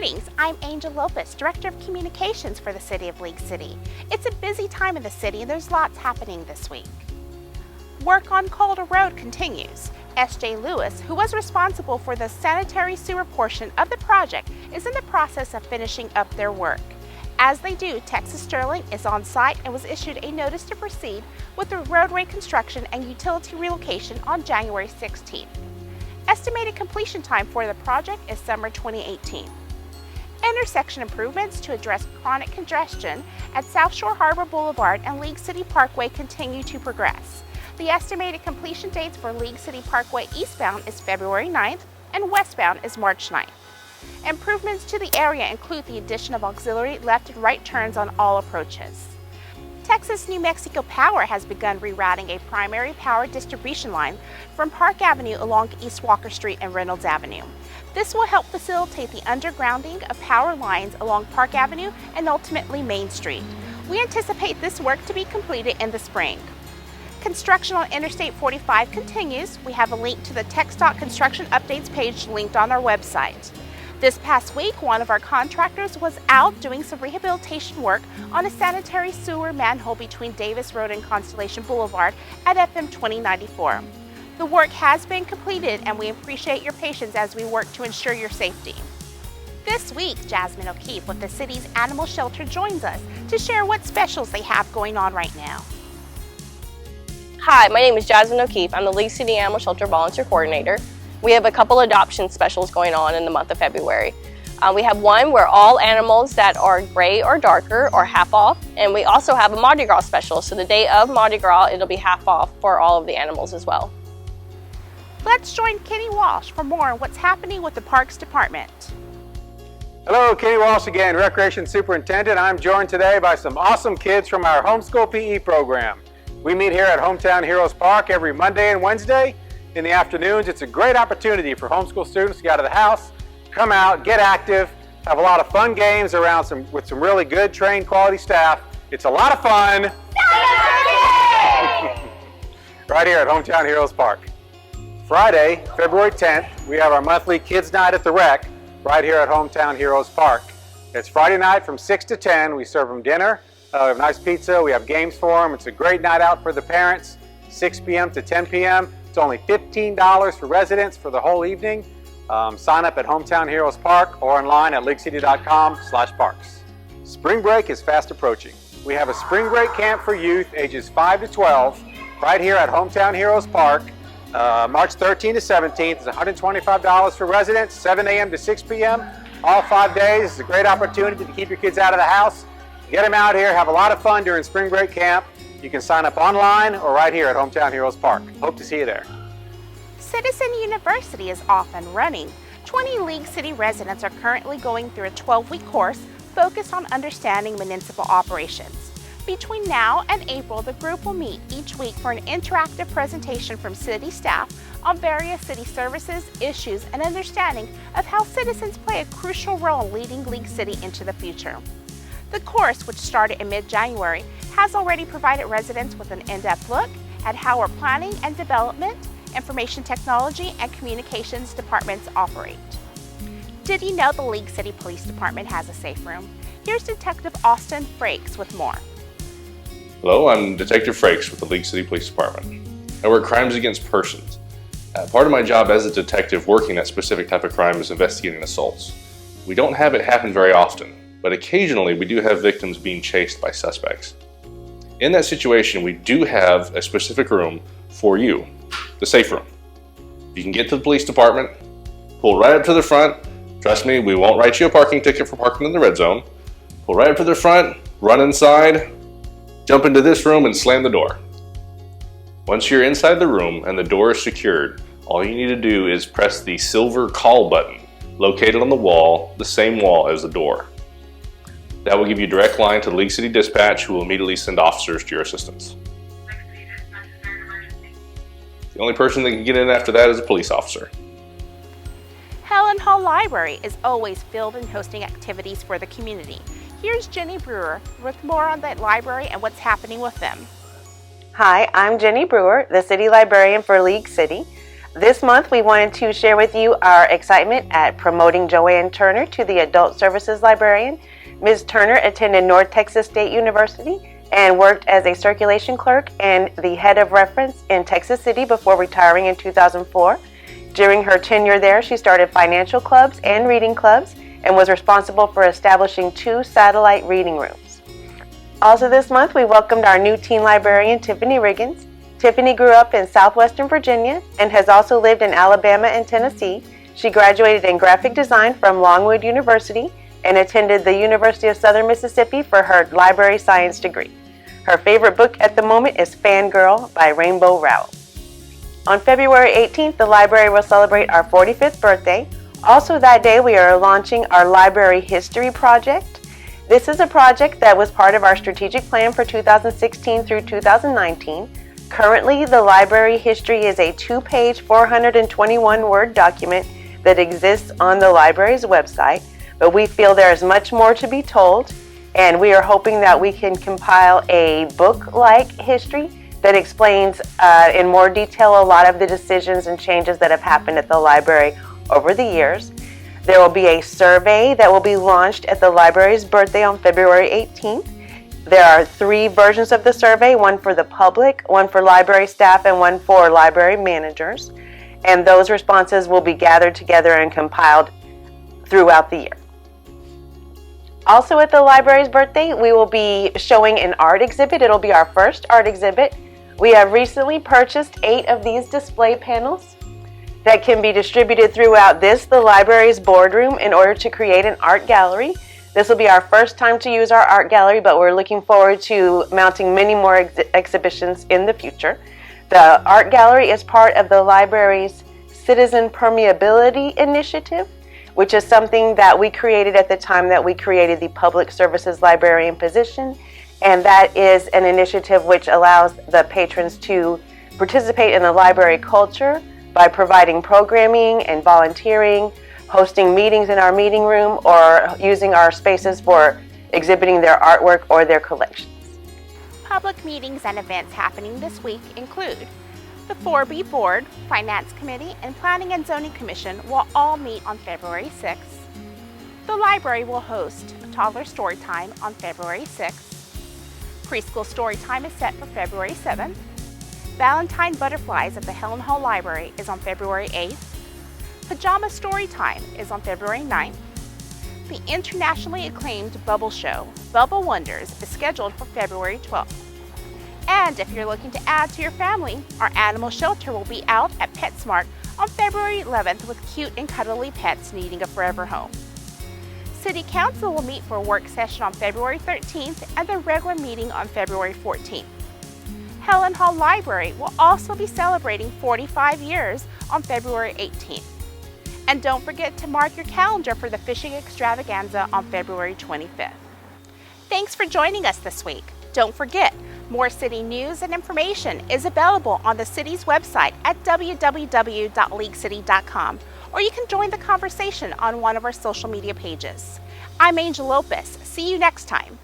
Greetings, I'm Angel Lopez, Director of Communications for the City of League City. It's a busy time in the city and there's lots happening this week. Work on Calder Road continues. S.J. Lewis, who was responsible for the sanitary sewer portion of the project, is in the process of finishing up their work. As they do, Texas Sterling is on site and was issued a notice to proceed with the roadway construction and utility relocation on January 16th. Estimated completion time for the project is summer 2018. Intersection improvements to address chronic congestion at South Shore Harbor Boulevard and League City Parkway continue to progress. The estimated completion dates for League City Parkway eastbound is February 9th and westbound is March 9th. Improvements to the area include the addition of auxiliary left and right turns on all approaches. Texas New Mexico Power has begun rerouting a primary power distribution line from Park Avenue along East Walker Street and Reynolds Avenue. This will help facilitate the undergrounding of power lines along Park Avenue and ultimately Main Street. We anticipate this work to be completed in the spring. Construction on Interstate 45 continues. We have a link to the TxDOT construction updates page linked on our website. This past week, one of our contractors was out doing some rehabilitation work on a sanitary sewer manhole between Davis Road and Constellation Boulevard at FM 2094. The work has been completed and we appreciate your patience as we work to ensure your safety. This week, Jasmine O'Keefe with the city's animal shelter joins us to share what specials they have going on right now. Hi, my name is Jasmine O'Keefe. I'm the League City Animal Shelter Volunteer Coordinator. We have a couple adoption specials going on in the month of February. We have one where all animals that are gray or darker are half off, and we also have a Mardi Gras special. So the day of Mardi Gras, it'll be half off for all of the animals as well. Let's join Kenny Walsh for more on what's happening with the Parks Department. Hello, Kenny Walsh again, Recreation Superintendent. I'm joined today by some awesome kids from our Homeschool PE program. We meet here at Hometown Heroes Park every Monday and Wednesday. In the afternoons, it's a great opportunity for homeschool students to get out of the house, come out, get active, have a lot of fun games around with some really good trained quality staff. It's a lot of fun. Right here at Hometown Heroes Park. Friday, February 10th, we have our monthly Kids Night at the Rec right here at Hometown Heroes Park. It's Friday night from 6 to 10. We serve them dinner. We have nice pizza, we have games for them. It's a great night out for the parents, 6 p.m. to 10 p.m. It's only $15 for residents for the whole evening. Sign up at Hometown Heroes Park or online at leaguecity.com/parks. Spring break is fast approaching. We have a spring break camp for youth ages 5 to 12 right here at Hometown Heroes Park. March 13 to 17th is $125 for residents, 7 a.m. to 6 p.m. all 5 days. It's a great opportunity to keep your kids out of the house. Get them out here, have a lot of fun during spring break camp. You can sign up online or right here at Hometown Heroes Park. Hope to see you there. Citizen University is off and running. 20 League City residents are currently going through a 12-week course focused on understanding municipal operations. Between now and April, the group will meet each week for an interactive presentation from city staff on various city services, issues, and understanding of how citizens play a crucial role in leading League City into the future. The course, which started in mid-January, has already provided residents with an in-depth look at how our planning and development, information technology, and communications departments operate. Did you know the League City Police Department has a safe room? Here's Detective Austin Frakes with more. Hello, I'm Detective Frakes with the League City Police Department. I work crimes against persons. Part of my job as a detective working that specific type of crime is investigating assaults. We don't have it happen very often, but occasionally we do have victims being chased by suspects. In that situation, we do have a specific room for you, the safe room. You can get to the police department, pull right up to the front. Trust me, we won't write you a parking ticket for parking in the red zone. Pull right up to the front, run inside, jump into this room and slam the door. Once you're inside the room and the door is secured, all you need to do is press the silver call button located on the wall, the same wall as the door. That will give you a direct line to the League City Dispatch, who will immediately send officers to your assistance. The only person that can get in after that is a police officer. Helen Hall Library is always filled and hosting activities for the community. Here's Jenny Brewer with more on that library and what's happening with them. Hi, I'm Jenny Brewer, the City Librarian for League City. This month, we wanted to share with you our excitement at promoting Joanne Turner to the Adult Services Librarian. Ms. Turner attended North Texas State University and worked as a circulation clerk and the head of reference in Texas City before retiring in 2004. During her tenure there, she started financial clubs and reading clubs and was responsible for establishing 2 satellite reading rooms. Also this month, we welcomed our new teen librarian, Tiffany Riggins. Tiffany grew up in southwestern Virginia and has also lived in Alabama and Tennessee. She graduated in graphic design from Longwood University and attended the University of Southern Mississippi for her library science degree. Her favorite book at the moment is Fangirl by Rainbow Rowell. On February 18th, the library will celebrate our 45th birthday. Also that day, we are launching our Library History Project. This is a project that was part of our strategic plan for 2016 through 2019. Currently, the library history is a 2-page, 421-word document that exists on the library's website, but we feel there is much more to be told, and we are hoping that we can compile a book-like history that explains in more detail a lot of the decisions and changes that have happened at the library over the years. There will be a survey that will be launched at the library's birthday on February 18th. There are 3 versions of the survey, one for the public, one for library staff, and one for library managers. And those responses will be gathered together and compiled throughout the year. Also at the library's birthday, we will be showing an art exhibit. It'll be our first art exhibit. We have recently purchased 8 of these display panels that can be distributed throughout the library's boardroom in order to create an art gallery. This will be our first time to use our art gallery, but we're looking forward to mounting many more exhibitions in the future. The art gallery is part of the library's Citizen Permeability Initiative, which is something that we created at the time that we created the Public Services Librarian position, and that is an initiative which allows the patrons to participate in the library culture by providing programming and volunteering, hosting meetings in our meeting room, or using our spaces for exhibiting their artwork or their collections. Public meetings and events happening this week include the 4B Board, Finance Committee, and Planning and Zoning Commission will all meet on February 6th. The library will host a toddler story time on February 6th. Preschool story time is set for February 7th. Valentine Butterflies at the Helen Hall Library is on February 8th. Pajama Story Time is on February 9th. The internationally acclaimed Bubble Show, Bubble Wonders, is scheduled for February 12th. And if you're looking to add to your family, our animal shelter will be out at PetSmart on February 11th with cute and cuddly pets needing a forever home. City Council will meet for a work session on February 13th and the regular meeting on February 14th. Helen Hall Library will also be celebrating 45 years on February 18th. And don't forget to mark your calendar for the fishing extravaganza on February 25th. Thanks for joining us this week. Don't forget, more city news and information is available on the city's website at www.leaguecity.com, or you can join the conversation on one of our social media pages. I'm Angel Lopez. See you next time.